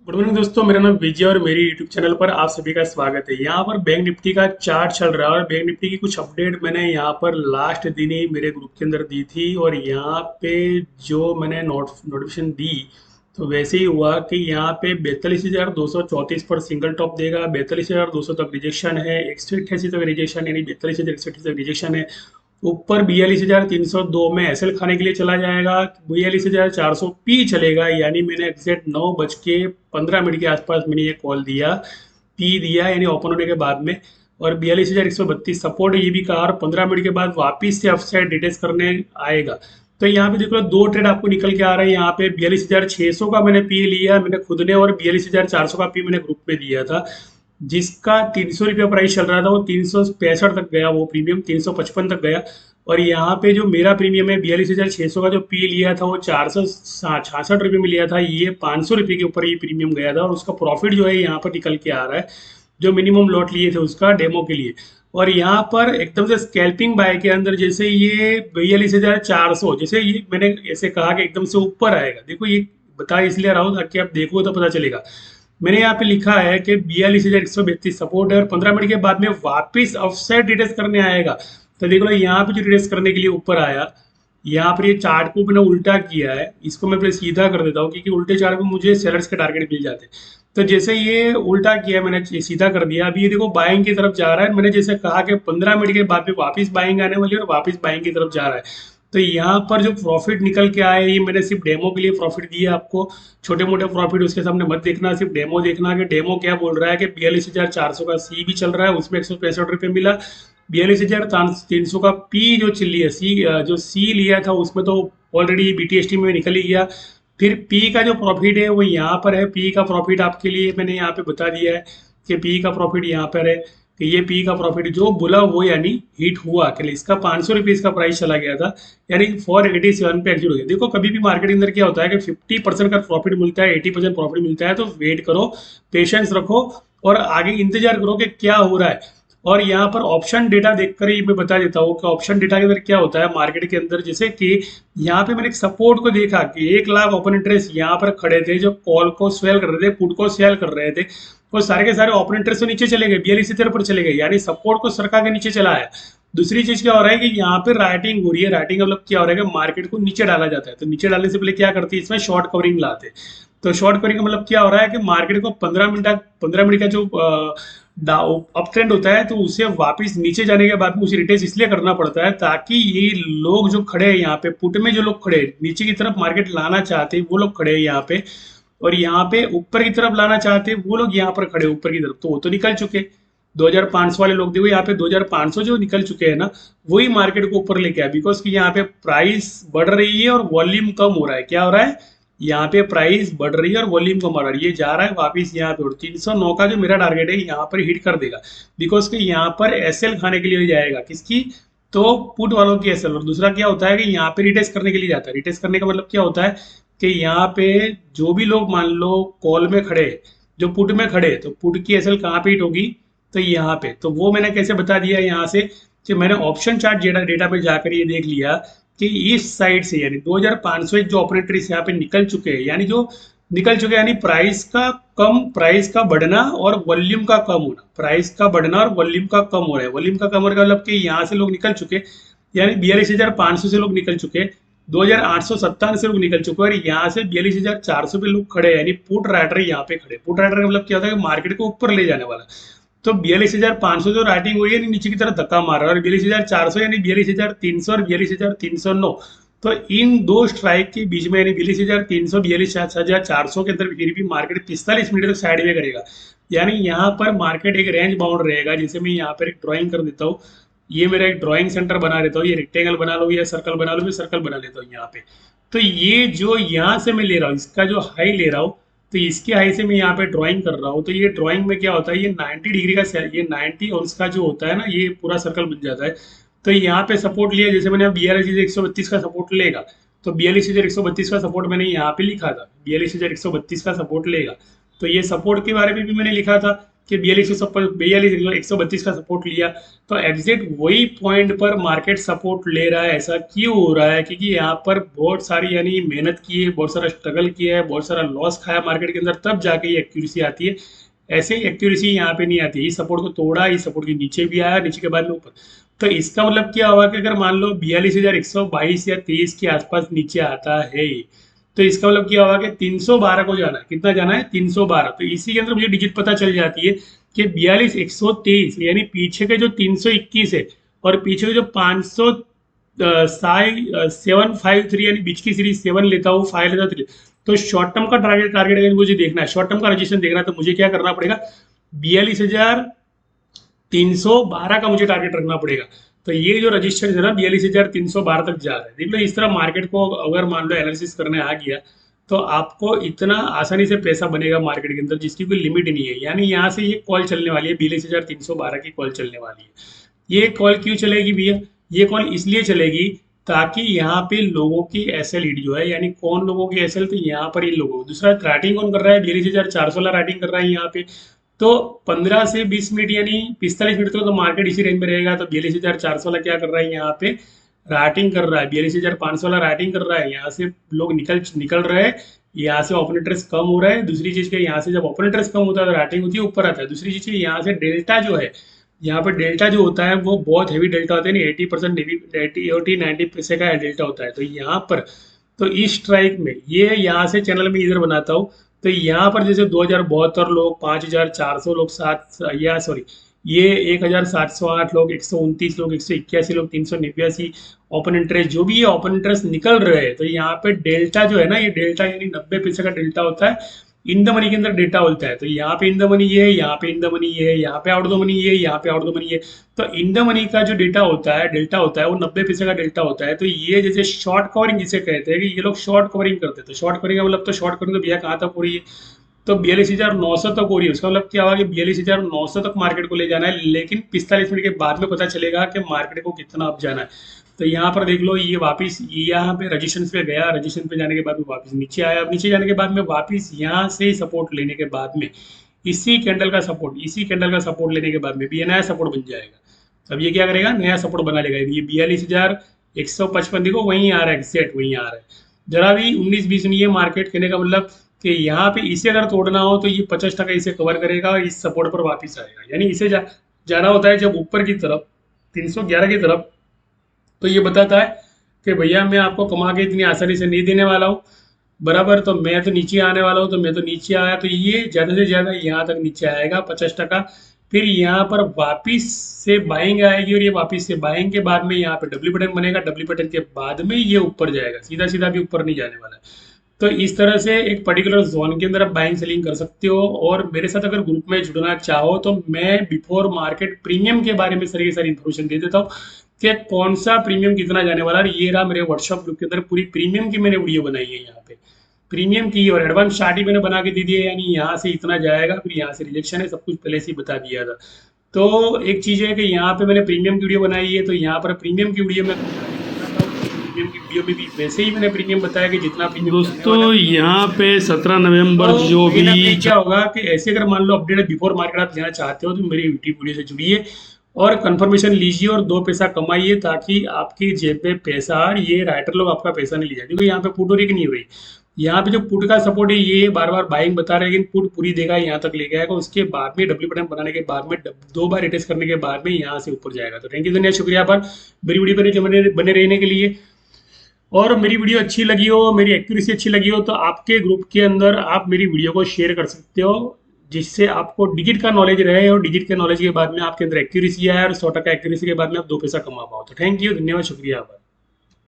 Good morning दोस्तों, मेरा नाम विजय और मेरी यूट्यूब चैनल पर आप सभी का स्वागत है। यहाँ पर बैंक निफ्टी का चार्ट चल रहा है और बैंक निफ्टी की कुछ अपडेट मैंने यहाँ पर लास्ट दिन ही मेरे ग्रुप के अंदर दी थी। और यहाँ पे जो मैंने नोटिफिकेशन दी तो वैसे ही हुआ कि यहाँ पे 42,234 पर सिंगल टॉप देगा, 42,200 तक रिजेक्शन है, 188 तक रिजेक्शन यानी 42,188 तक रिजेक्शन है। ऊपर 42,302 में एसएल खाने के लिए चला जाएगा, 42,400 पी चलेगा। यानी मैंने एग्जैक्ट 9:15 के आसपास मैंने ये कॉल दिया, पी दिया यानी ओपन होने के बाद में। और 42,132 सपोर्ट ये भी कहा और 15 मिनट के बाद वापिस से अपसाइड रिटेस्ट करने आएगा। तो यहाँ पे देख लो दो ट्रेड आपको निकल के आ रहे हैं। यहाँ पे 42,600 का मैंने पी लिया मैंने खुद ने, और 42,400 का पी मैंने ग्रुप में दिया था, जिसका 300 रुपया प्राइस चल रहा था। वो 365 तक गया, वो प्रीमियम 355 तक गया। और यहाँ पे जो मेरा प्रीमियम है 42,600 का जो पी लिया था वो 466 रुपये में लिया था। ये 500 रुपये के ऊपर ये प्रीमियम गया था और उसका प्रॉफिट जो है यहाँ पर निकल के आ रहा है, जो मिनिमम लॉट लिए थे उसका डेमो के लिए। और यहाँ पर एकदम से स्कैल्पिंग बाय के अंदर जैसे ये 42,400, जैसे ये मैंने ऐसे कहा कि एकदम से ऊपर आएगा। देखो ये बता इसलिए रहा हूँ ताकि आप देखो तो पता चलेगा। मैंने यहाँ पे लिखा है कि 42,132 सपोर्ट है और 15 मिनट के बाद में वापिस ऑफसेट रिटेस्ट करने आएगा। तो देख लो यहाँ पे जो रिटेस्ट करने के लिए ऊपर आया, यहाँ पर ये चार्ट को मैंने उल्टा किया है, इसको मैं पहले सीधा कर देता हूँ क्योंकि उल्टे चार्ट में मुझे सेलर्स के टारगेट मिल जाते हैं। तो जैसे ये उल्टा किया मैंने, ये सीधा कर दिया, अभी ये देखो बाइंग की तरफ जा रहा है। मैंने जैसे कहा कि 15 मिनट के बाद में वापस बाइंग आने वाली है और वापस बाइंग की तरफ जा रहा है। तो यहाँ पर जो प्रॉफिट निकल के आया ये मैंने सिर्फ डेमो के लिए प्रॉफिट दिया आपको। छोटे मोटे प्रॉफिट उसके सामने मत देखना, सिर्फ डेमो देखना कि डेमो क्या बोल रहा है। कि 42,400 का सी भी चल रहा है, उसमें 165 रुपये मिला। 42,300 का पी जो चिल्ली है, सी जो सी लिया था उसमें तो ऑलरेडी बीटीएसटी में निकल ही गया। फिर पी का जो प्रॉफिट है वो यहाँ पर है। पी का प्रॉफिट आपके लिए मैंने यहाँ पे बता दिया है कि पी का प्रॉफिट यहाँ पर है कि ये पी का प्रॉफिट जो बोला वो यानी हिट हुआ कि इसका 500 रुपये इसका प्राइस चला गया था, यानी 487 पे एग्जिट हो गया। देखो कभी भी मार्केट के अंदर क्या होता है कि 50% का प्रॉफिट मिलता है, 80% प्रॉफिट मिलता है, तो वेट करो, पेशेंस रखो और आगे इंतजार करो कि क्या हो रहा है। और यहाँ पर ऑप्शन डेटा देखकर ही मैं बता देता हूँ कि ऑप्शन डेटा के अंदर क्या होता है मार्केट के अंदर। जैसे कि यहाँ पे मैंने एक सपोर्ट को देखा कि 1 लाख ओपन इंटरेस्ट यहाँ पर खड़े थे जो कॉल को सेल कर रहे थे, पुट को सेल कर रहे थे। वो सारे के सारे ओपन इंटरेस्ट तो नीचे चले गए, 42 पर चले गए, यानी सपोर्ट को सरका के नीचे चला है। दूसरी चीज क्या हो रहा है कि यहाँ पे राइटिंग हो रही है। राइटिंग का मतलब क्या हो रहा है कि मार्केट को नीचे डाला जाता है, तो नीचे डालने से पहले क्या करती है, इसमें शॉर्ट कवरिंग लाते हैं। तो शॉर्ट कवरिंग का मतलब क्या हो रहा है कि मार्केट को 15 मिनट का जो अप ट्रेंड होता है तो उसे वापस नीचे जाने के बाद में उसे रिटेस्ट इसलिए करना पड़ता है ताकि ये लोग जो खड़े हैं यहाँ पे पुट में, जो लोग खड़े हैं नीचे की तरफ मार्केट लाना चाहते हैं वो लोग खड़े हैं यहाँ पे, और यहाँ पे ऊपर की तरफ लाना चाहते हैं वो लोग यहाँ पर खड़े ऊपर की तरफ। तो वो तो निकल चुके 2,500 वाले लोग, देखो यहाँ पे 2,500 जो निकल चुके हैं ना, वही मार्केट को ऊपर लेके आए। बिकॉज कि यहाँ पे प्राइस बढ़ रही है और वॉल्यूम कम हो रहा है। क्या हो रहा है, यहाँ पे प्राइस बढ़ रही है और वॉल्यूम कम हो रहा है। ये जा रहा है वापिस यहाँ पे और 309 का जो मेरा टारगेट है यहाँ पर हिट कर देगा। बिकॉज कि यहाँ पर एसएल खाने के लिए जाएगा, किसकी, तो पुट वालों की एसएल। और दूसरा क्या होता है कि यहाँ पे रिटेस्ट करने के लिए जाता है। रिटेस्ट करने का मतलब क्या होता है कि यहाँ पे जो भी लोग मान लो कॉल में खड़े, जो पुट में खड़े, तो पुट की एसएल कहाँ पे हिट होगी, तो यहाँ पे। तो वो मैंने कैसे बता दिया यहाँ से कि मैंने ऑप्शन चार्ट डेटा में जाकर ये देख लिया कि इस साइड से यानी 2,500 जो ऑपरेटर्स यहाँ पे निकल चुके हैं, यानी जो निकल चुके हैं, यानी प्राइस का बढ़ना और वॉल्यूम का कम होना, प्राइस का बढ़ना और वॉल्यूम का कम हो रहा है। वॉल्यूम का कम होने का मतलब कि यहाँ से लोग निकल चुके, यानी 42,500 से लोग निकल चुके, 2,857 से लोग निकल चुके और यहाँ से 42,400 पे लोग खड़े हैं, यानी पुट राइटर यहाँ पे खड़े। पुट राइटर का मतलब क्या होता है कि मार्केट को ऊपर ले जाने वाला। तो 42,500 जो राइटिंग हुई है नीचे की तरफ धक्का मार रहा है, और 42,400 यानी 42,300 और 42,309। तो इन दो स्ट्राइक के बीच में यानी 42,300 42,400 के अंदर फिर भी मार्केट 45 मिनट तक साइड में करेगा। यानी यहाँ पर मार्केट एक रेंज बाउंड रहेगा। जैसे मैं यहाँ पर एक ड्राइंग कर देता हूँ, ये मेरा एक ड्राइंग सेंटर बना देता हूँ, ये रेक्टेंगल बना लो या सर्कल बना लो, मैं सर्कल बना लेता हूँ यहाँ पे। तो ये जो यहाँ से मैं ले रहा हूँ, इसका जो हाई ले रहा हूँ, तो इसके हाई से मैं यहाँ पे ड्राइंग कर रहा हूँ। तो ये ड्राइंग में क्या होता है, ये 90 डिग्री का ये 90 अंश का जो होता है ना, ये पूरा सर्कल बन जाता है। तो यहाँ पे सपोर्ट लिया, जैसे मैंने 42,132 का सपोर्ट लेगा, तो 42,132 का सपोर्ट मैंने यहाँ पे लिखा था, 42,132 का सपोर्ट लेगा। तो ये सपोर्ट के बारे में भी मैंने लिखा था कि 42 का सपोर्ट लिया, तो एग्जैक्ट वही पॉइंट पर मार्केट सपोर्ट ले रहा है। ऐसा क्यों हो रहा है? क्योंकि यहाँ पर बहुत सारी यानी मेहनत की है, बहुत सारा स्ट्रगल किया है, बहुत सारा लॉस खाया मार्केट के अंदर, तब जाके ये एक्यूरेसी आती है। ऐसे एक्यूरेसी यहाँ पे नहीं आती। इस सपोर्ट को तोड़ा, इस सपोर्ट के नीचे भी आया, नीचे के बाद में ऊपर। तो इसका मतलब क्या हुआ कि अगर मान लो 42,122 या 23 के आसपास नीचे आता है, तो इसका मतलब क्या होगा कि 312 को जाना है। कितना जाना है? 312। तो इसी के अंदर मुझे डिजिट पता चल जाती है कि 42,123 यानी पीछे के जो 321 है और पीछे के जो 500 753 यानी बीच की सीरीज 7 लेता हूँ, 5 लेता हूँ, 3। तो शॉर्ट टर्म का टारगेट टारगेट अगर मुझे देखना है, शॉर्ट टर्म का रजिस्ट्रेशन देखना है, तो मुझे क्या करना पड़ेगा? 42,312 का मुझे टारगेट रखना पड़ेगा। तो ये जो रजिस्टर है ना 42,312 तक जा रहा है। देख लो, इस तरह मार्केट को अगर मान लो एनालिसिस करने आ गया, तो आपको इतना आसानी से पैसा बनेगा मार्केट के अंदर जिसकी कोई लिमिट नहीं है। यानी यहाँ से ये कॉल चलने वाली है, 42,312 की कॉल चलने वाली है। ये कॉल क्यों चलेगी भैया? ये कॉल इसलिए चलेगी ताकि यहाँ पे लोगों की एसएल ईडी जो है, यानी कौन लोगों की एसएल, तो यहाँ पर इन लोगों, दूसरा राइटिंग कौन कर रहा है? 42,416 राइटिंग कर रहा है यहाँ पे। तो 15 से 20 मिनट यानी 45 मिनट तक तो मार्केट इसी रेंज में रहेगा। तो 42,400 वाला क्या कर रहा है यहाँ पे? राइटिंग कर रहा है। 42,500 वाला राइटिंग कर रहा है। यहाँ से लोग निकल निकल रहे हैं, यहाँ से ओपन इंटरेस्ट कम हो रहा है। दूसरी चीज के यहाँ से जब ओपन इंटरेस्ट कम होता है तो राइटिंग होती है, ऊपर आता है। दूसरी चीज यहाँ से डेल्टा जो है, यहाँ पर डेल्टा जो होता है वो बहुत हैवी डेल्टा होता है, नहीं 80% 90 पैसे का डेल्टा होता है। तो यहाँ पर, तो इस स्ट्राइक में ये यहाँ से चैनल में इधर बनाता हूँ, तो यहाँ पर जैसे 2072 लोग, 5,400 लोग, सात या सॉरी ये 1,708 लोग, 129 लोग, 181 लोग, 389 ओपन इंटरेस्ट, जो भी ये ओपन इंटरेस्ट निकल रहे हैं, तो यहाँ पे डेल्टा जो है ना, ये डेल्टा यानी 90 पैसे का डेल्टा होता है। इन द मनी के अंदर डेटा होता है। तो यहाँ पे इन द मनी ये है, यहाँ पे इन द मनी ये है, यहाँ पे आउट द मनी ये है, यहाँ पे आउट द मनी ये। तो इन द मनी का जो डेटा होता है, डेल्टा होता है, वो 90 पैसे का डेल्टा होता है। तो ये जैसे शॉर्ट कवरिंग जिसे कहते हैं कि ये लोग शॉर्ट कवरिंग करते हैं। तो शॉर्ट कवरिंग का मतलब, तो शॉर्ट कवरिंग तो भैया कहाँ तक हो रही है? तो 42,900 तक हो रही है। उसका मतलब क्या हुआ कि 42,900 तक मार्केट को ले जाना है, लेकिन 45 मिनट के बाद में पता चलेगा कि मार्केट को कितना अप जाना है। तो यहाँ पर देख लो, ये वापस यहाँ पे रजिस्टेंस पे गया, रजिस्टेंस पे जाने के बाद में वापस नीचे आया। अब नीचे जाने के बाद में वापस यहाँ से सपोर्ट लेने के बाद में इसी कैंडल का सपोर्ट, इसी कैंडल का सपोर्ट लेने के बाद में भी ये नया सपोर्ट बन जाएगा। अब ये क्या करेगा? नया सपोर्ट बना लेगा। ये 42,155 देखो वहीं आ रहा है, एग्जैक्ट वहीं आ रहा है। जरा भी 19-20 नहीं है मार्केट। कहने का मतलब कि यहाँ पे इसे अगर तोड़ना हो तो ये 50% इसे कवर करेगा और इस सपोर्ट पर वापस आएगा। यानी इसे जाना होता है जब ऊपर की तरफ 311 की तरफ, तो ये बताता है कि भैया मैं आपको कमा के इतनी आसानी से नहीं देने वाला हूँ, बराबर। तो मैं तो नीचे आने वाला हूँ, तो मैं तो नीचे आया, तो ये ज़्यादा से ज़्यादा यहाँ तक नीचे आएगा 50%। फिर यहाँ पर वापस से बाइंग आएगी और ये वापस से बाइंग के बाद में यहाँ पे डब्ल्यू बटन बनेगा। डब्ल्यू बटन के बाद में ये ऊपर जाएगा, सीधा सीधा भी ऊपर नहीं जाने वाला है। तो इस तरह से एक पर्टिकुलर जोन के अंदर आप बाइंग सेलिंग कर सकते हो। और मेरे साथ अगर ग्रुप में जुड़ना चाहो तो मैं बिफोर मार्केट प्रीमियम के बारे में सारी की सारी इन्फॉर्मेशन दे देता हूँ कि कौन सा प्रीमियम कितना जाने वाला है। ये रहा मेरे व्हाट्सएप ग्रुप के अंदर पूरी प्रीमियम की मैंने वीडियो बनाई है यहाँ पे, प्रीमियम की, और एडवांस चार्ट ही मैंने बना के दे दिया है। यानी यहाँ से इतना जाएगा, फिर यहाँ से रिजेक्शन है, सब कुछ पहले से ही बता दिया था। तो एक चीज़ है कि यहाँ पे मैंने प्रीमियम की वीडियो बनाई है, तो यहाँ पर प्रीमियम की वीडियो में प्रीमियम की वीडियो में भी वैसे ही मैंने प्रीमियम बताया कि जितना प्रीमियम दोस्तों यहाँ पे 17 नवंबर तो जो भी क्या होगा कि ऐसे अगर मान लो अपडेट बिफोर मार्केट आप लेना चाहते हो तो मेरी यूट्यूब वीडियो से जुड़िए और कंफर्मेशन लीजिए और 2 पैसा कमाइए, ताकि आपकी जेब में पैसा, ये राइटर लोग आपका पैसा नहीं ले जाए। क्योंकि यहाँ पे पुट और नहीं हो रही। यहाँ पे जो पुट का सपोर्ट है ये बार बार बाइंग बता रहे हैं, लेकिन पुट पूरी देगा, यहाँ तक ले जाएगा। उसके बाद में डब्ल्यू बटन बनाने के बाद में 2 बार रिटेस्ट करने के बाद में यहाँ से ऊपर जाएगा। तो थैंक यू, धन्यवाद, शुक्रिया पर मेरी वीडियो पर बने रहने के लिए। और मेरी वीडियो अच्छी लगी हो, मेरी एक्यूरेसी अच्छी लगी हो, तो आपके ग्रुप के अंदर आप मेरी वीडियो को शेयर कर सकते हो, जिससे आपको डिजिट का नॉलेज रहे और डिजिट के नॉलेज के बाद में आपके अंदर एक्यूरेसी आए और 100% एक्यूरेसी के बाद में आप 2 पैसा कमा पाओ। तो थैंक यू, धन्यवाद, शुक्रिया।